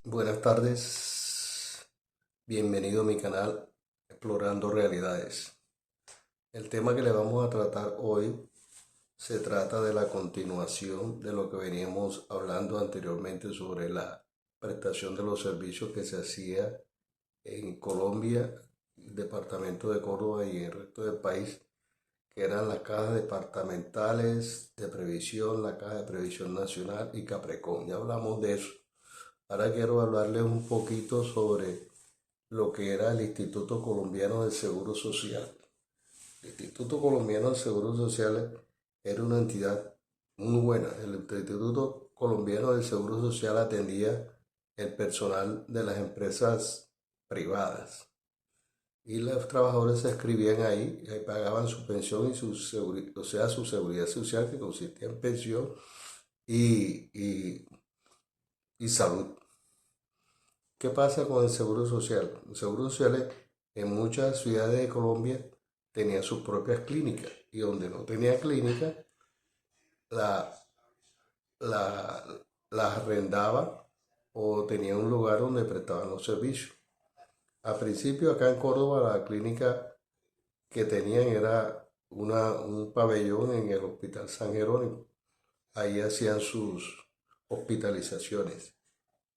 Buenas tardes, bienvenido a mi canal Explorando Realidades. El tema que le vamos a tratar hoy se trata de la continuación de lo que veníamos hablando anteriormente sobre la prestación de los servicios que se hacía en Colombia, el departamento de Córdoba y el resto del país, que eran las cajas departamentales de previsión, la Caja de Previsión Nacional y Caprecon. Ya hablamos de eso. Ahora quiero hablarles un poquito sobre lo que era el Instituto Colombiano del Seguro Social. El Instituto Colombiano del Seguro Social era una entidad muy buena. El Instituto Colombiano del Seguro Social atendía el personal de las empresas privadas y los trabajadores se inscribían ahí y ahí pagaban su pensión y su seguridad, o sea, su seguridad social, que consistía en pensión y, y, y salud. ¿Qué pasa con el Seguro Social? El Seguro Social en muchas ciudades de Colombia tenía sus propias clínicas y donde no tenía clínica la, la, las arrendaba o tenía un lugar donde prestaban los servicios. Al principio acá en Córdoba la clínica que tenían era un pabellón en el Hospital San Jerónimo. Ahí hacían sus hospitalizaciones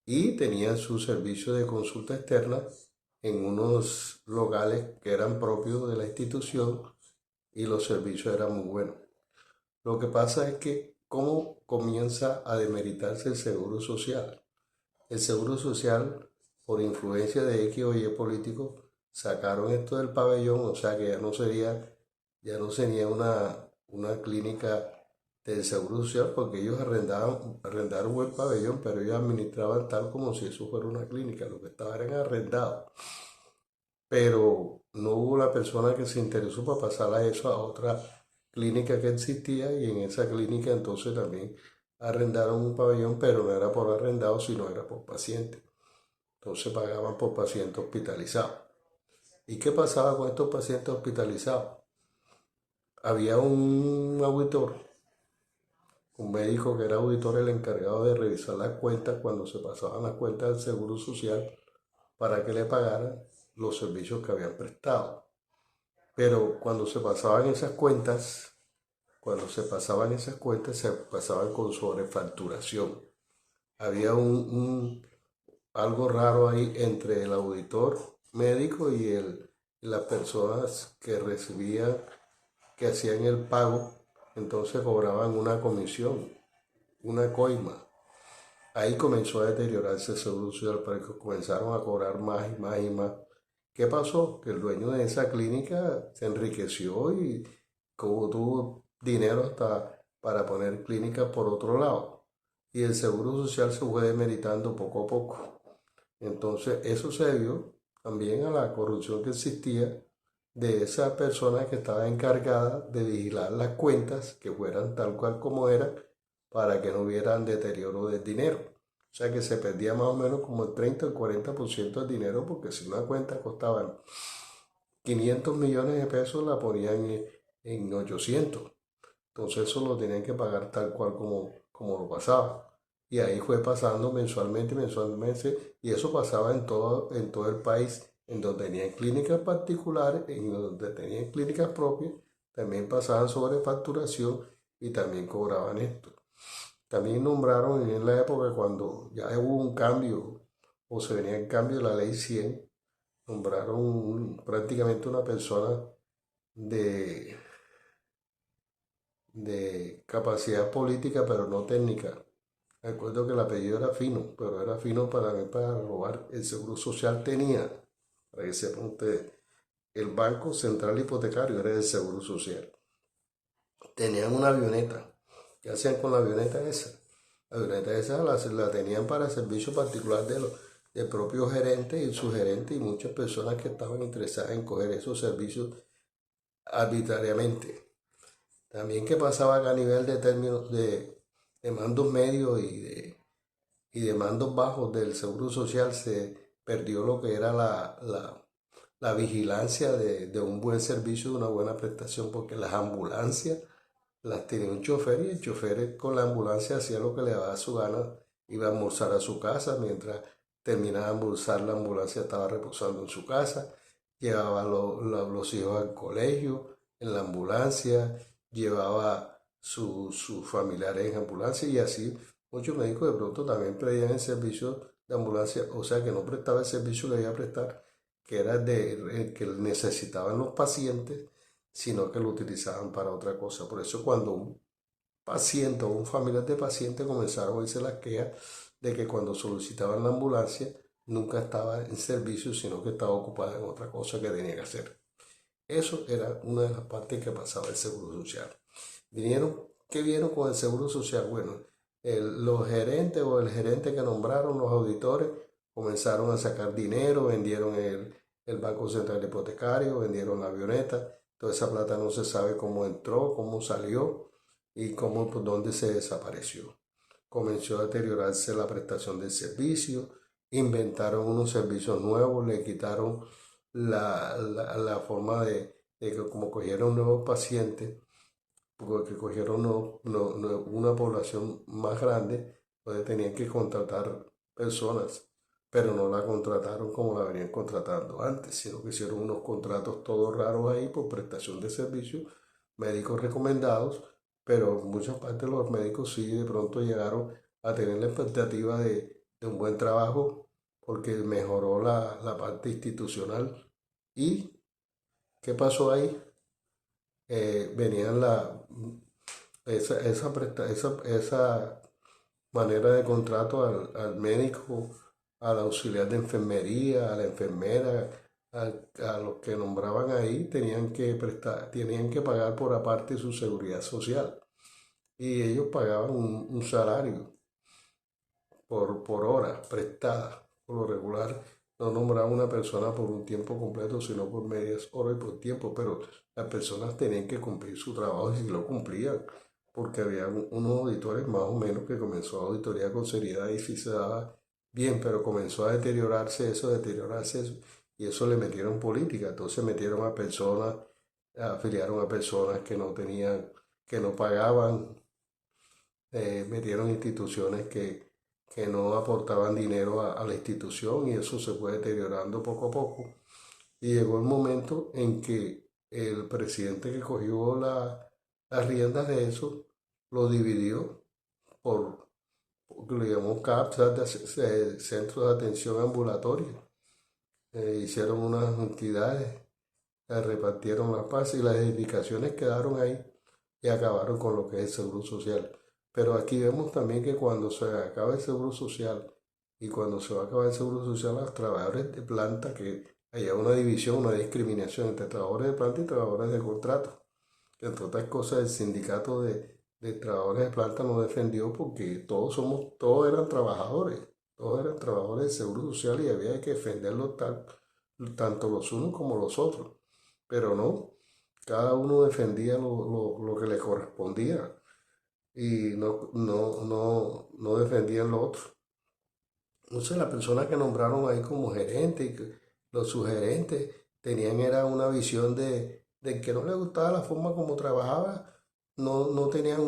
y tenían su servicio de consulta externa en unos locales que eran propios de la institución y los servicios eran muy buenos. Lo que pasa es que cómo comienza a demeritarse el seguro social. El seguro social, por influencia de X o Y políticos, sacaron esto del pabellón, o sea que ya no sería una clínica del Seguro Social porque ellos arrendaron el pabellón, pero ellos administraban tal como si eso fuera una clínica, lo que estaba era arrendado. Pero no hubo la persona que se interesó para pasar a eso a otra clínica que existía y en esa clínica entonces también arrendaron un pabellón, pero no era por arrendado, sino era por paciente. Entonces pagaban por paciente hospitalizado. ¿Y qué pasaba con estos pacientes hospitalizados? Había un auditor, un médico que era auditor, el encargado de revisar las cuentas cuando se pasaban las cuentas del Seguro Social para que le pagaran los servicios que habían prestado. Pero cuando se pasaban esas cuentas, se pasaban con sobrefacturación. Había algo raro ahí entre el auditor médico y las personas que recibían, que hacían el pago, entonces cobraban una comisión, una coima. Ahí comenzó a deteriorarse el seguro social porque comenzaron a cobrar más y más y más. ¿Qué pasó? Que el dueño de esa clínica se enriqueció y como tuvo dinero hasta para poner clínicas por otro lado. Y el seguro social se fue demeritando poco a poco. Entonces eso se debió también a la corrupción que existía de esa persona que estaba encargada de vigilar las cuentas que fueran tal cual como eran para que no hubieran deterioro del dinero. O sea que se perdía más o menos como el 30 o el 40% del dinero porque si una cuenta costaba 500 millones de pesos la ponían en 800. Entonces eso lo tenían que pagar tal cual como lo pasaba. Y ahí fue pasando mensualmente, mensualmente, y eso pasaba en todo el país, en donde tenían clínicas particulares, en donde tenían clínicas propias, también pasaban sobre facturación y también cobraban esto. También nombraron en la época cuando ya hubo un cambio, o se venía el cambio de la ley 100, nombraron prácticamente una persona de capacidad política, pero no técnica. Recuerdo que el apellido era Fino, pero era Fino para mí para robar. El Seguro Social tenía, para que sepan ustedes, el Banco Central Hipotecario era el Seguro Social. Tenían una avioneta. ¿Qué hacían con la avioneta esa? La avioneta esa la tenían para servicio particular del propio gerente y su gerente y muchas personas que estaban interesadas en coger esos servicios arbitrariamente. También que pasaba a nivel de términos de mandos medios y de mandos bajos del Seguro Social se perdió lo que era la vigilancia de un buen servicio, de una buena prestación, porque las ambulancias las tenía un chofer y el chofer con la ambulancia hacía lo que le daba su gana, iba a almorzar a su casa, mientras terminaba de almorzar la ambulancia estaba reposando en su casa, llevaba los hijos al colegio en la ambulancia, llevaba sus familiares en ambulancia y así muchos médicos de pronto también pedían el servicio de ambulancia, o sea que no prestaba el servicio que debía prestar, que era el que necesitaban los pacientes, sino que lo utilizaban para otra cosa. Por eso cuando un paciente o un familiar de paciente comenzaron a oírse las quejas de que cuando solicitaban la ambulancia nunca estaba en servicio, sino que estaba ocupada en otra cosa que tenía que hacer. Eso era una de las partes que pasaba el Seguro Social. ¿Qué vieron con el Seguro Social? Bueno, los gerentes o el gerente que nombraron, los auditores, comenzaron a sacar dinero, vendieron el Banco Central Hipotecario, vendieron la avioneta, toda esa plata no se sabe cómo entró, cómo salió y cómo, por dónde se desapareció. Comenzó a deteriorarse la prestación del servicio, inventaron unos servicios nuevos, le quitaron la forma de que como cogieron nuevos pacientes, porque cogieron una población más grande, donde tenían que contratar personas, pero no la contrataron como la venían contratando antes, sino que hicieron unos contratos todos raros ahí por prestación de servicios, médicos recomendados, pero en muchas partes los médicos sí de pronto llegaron a tener la expectativa de un buen trabajo porque mejoró la parte institucional. ¿Y qué pasó ahí? Venían esa manera de contrato al médico, al auxiliar de enfermería, a la enfermera, a los que nombraban ahí, tenían que pagar por aparte su seguridad social. Y ellos pagaban un salario por hora prestada. Por lo regular, no nombraba una persona por un tiempo completo, sino por medias horas y por tiempo, pero las personas tenían que cumplir su trabajo y si lo cumplían, porque había unos auditores más o menos que comenzó a auditoría con seriedad y si se daba bien, pero comenzó a deteriorarse eso, y eso le metieron política, entonces metieron a personas, afiliaron a personas que no tenían, que no pagaban, metieron instituciones que no aportaban dinero a la institución y eso se fue deteriorando poco a poco. Y llegó el momento en que el presidente que cogió las riendas de eso lo dividió por lo llamó CAPS, Centros de Atención Ambulatoria. Hicieron unas entidades, repartieron las partes y las edificaciones quedaron ahí y acabaron con lo que es el Seguro Social. Pero aquí vemos también que cuando se acaba el Seguro Social y cuando se va a acabar el Seguro Social, los trabajadores de planta, que haya una división, una discriminación entre trabajadores de planta y trabajadores de contrato. Que entre otras cosas, el sindicato de trabajadores de planta no defendió porque todos eran trabajadores del Seguro Social y había que defenderlos tanto los unos como los otros. Pero no, cada uno defendía lo que le correspondía y no defendían lo otro. Entonces la persona que nombraron ahí como gerente y los sugerentes tenían era una visión de que no les gustaba la forma como trabajaba, no tenían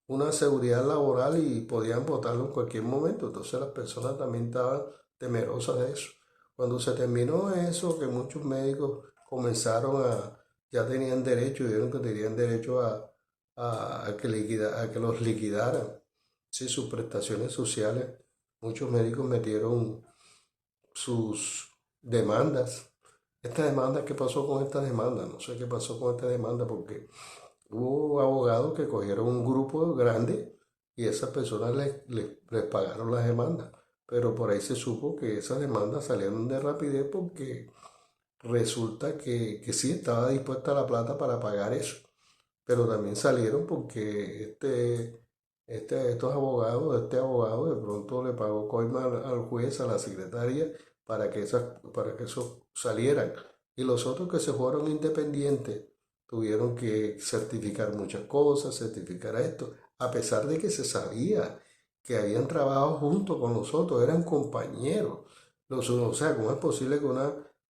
una seguridad laboral y podían votarlo en cualquier momento. Entonces las personas también estaban temerosas de eso. Cuando se terminó eso, que muchos médicos comenzaron ya tenían derecho, vieron que tenían derecho a que los liquidaran, sí, sus prestaciones sociales. Muchos médicos metieron sus demandas. Esta demanda, ¿qué pasó con esta demanda? No sé qué pasó con esta demanda porque hubo abogados que cogieron un grupo grande y esas personas les pagaron las demandas. Pero por ahí se supo que esas demandas salieron de rapidez porque resulta que sí estaba dispuesta la plata para pagar eso. Pero también salieron porque este abogado de pronto le pagó coima al juez, a la secretaria, para que eso salieran. Y los otros que se fueron independientes tuvieron que certificar muchas cosas, certificar esto, a pesar de que se sabía que habían trabajado junto con nosotros, eran compañeros. O sea, ¿cómo es posible que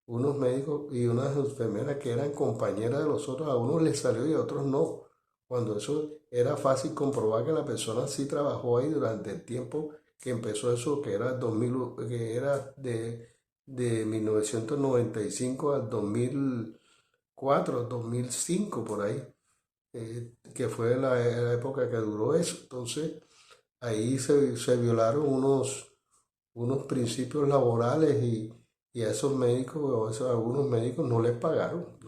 unos médicos y unas enfermeras que eran compañeras de los otros, a unos les salió y a otros no. Cuando eso era fácil comprobar que la persona sí trabajó ahí durante el tiempo que empezó eso, que era 2000, que era de 1995 al 2004, 2005 por ahí, que fue la época que duró eso. Entonces, ahí se violaron unos principios laborales y a esos médicos, o a algunos médicos no les pagaron,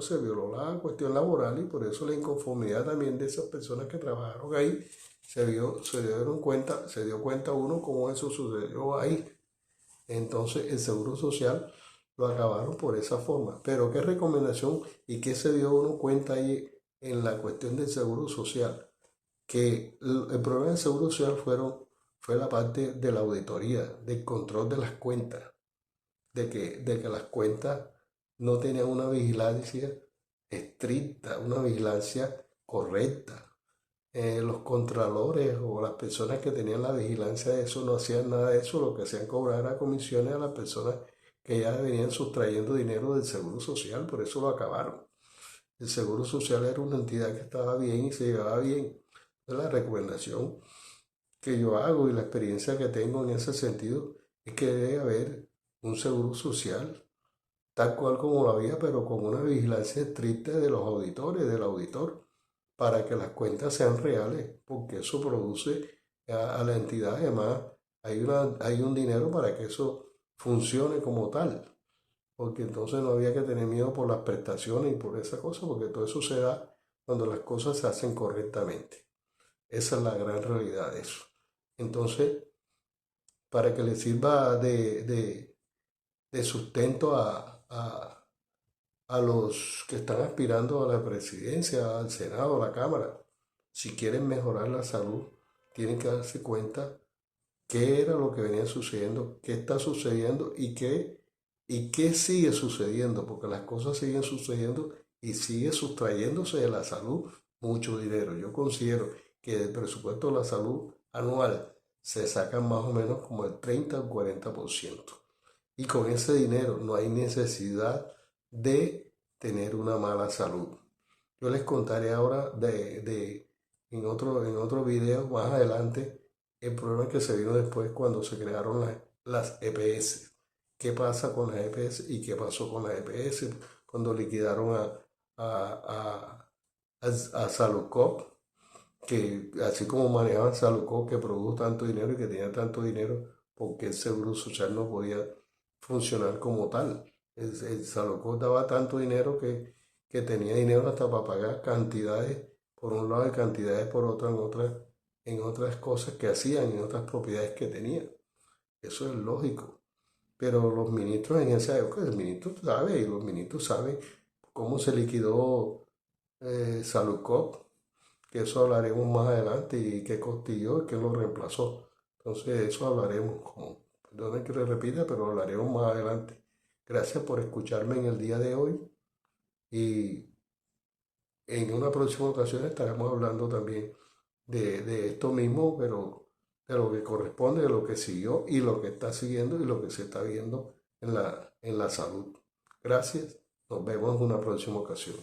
se violó la cuestión laboral y por eso la inconformidad también de esas personas que trabajaron ahí se dio cuenta uno cómo eso sucedió ahí. Entonces el seguro social lo acabaron por esa forma. Pero ¿qué recomendación y qué se dio uno cuenta ahí en la cuestión del seguro social? Que el problema del seguro social fue la parte de la auditoría, del control de las cuentas, de que las cuentas no tenían una vigilancia estricta, una vigilancia correcta. Los contralores o las personas que tenían la vigilancia de eso no hacían nada de eso, lo que hacían cobrar era comisiones a las personas que ya venían sustrayendo dinero del seguro social, por eso lo acabaron. El seguro social era una entidad que estaba bien y se llevaba bien. La recomendación que yo hago y la experiencia que tengo en ese sentido es que debe haber un seguro social, tal cual como lo había, pero con una vigilancia estricta de los auditores, del auditor, para que las cuentas sean reales, porque eso produce a la entidad, además hay un dinero para que eso funcione como tal, porque entonces no había que tener miedo por las prestaciones y por esa cosa, porque todo eso se da cuando las cosas se hacen correctamente. Esa es la gran realidad de eso. Entonces, para que le sirva de sustento a los que están aspirando a la presidencia, al Senado, a la Cámara, si quieren mejorar la salud, tienen que darse cuenta qué era lo que venía sucediendo, qué está sucediendo y qué sigue sucediendo, porque las cosas siguen sucediendo y sigue sustrayéndose de la salud mucho dinero. Yo considero que del presupuesto de la salud anual se sacan más o menos como el 30 o 40%. Y con ese dinero no hay necesidad de tener una mala salud. Yo les contaré ahora en otro video más adelante el problema que se vino después cuando se crearon las EPS. ¿Qué pasa con las EPS y qué pasó con las EPS cuando liquidaron a, a Saludcop? Que así como manejaban Saludcop, que produjo tanto dinero y que tenía tanto dinero, porque el Seguro Social no podía funcionar como tal. El Saludcop daba tanto dinero que tenía dinero hasta para pagar cantidades por un lado y cantidades por otro en otras cosas que hacían, en otras propiedades que tenían. Eso es lógico. Pero los ministros en esa época, el ministro sabe, y los ministros saben cómo se liquidó Saludcop, que eso hablaremos más adelante y qué costilló y qué lo reemplazó. Entonces, eso hablaremos, perdón que le repita, pero hablaremos más adelante. Gracias por escucharme en el día de hoy y en una próxima ocasión estaremos hablando también de esto mismo, pero de lo que corresponde, de lo que siguió y lo que está siguiendo y lo que se está viendo en la salud. Gracias, nos vemos en una próxima ocasión.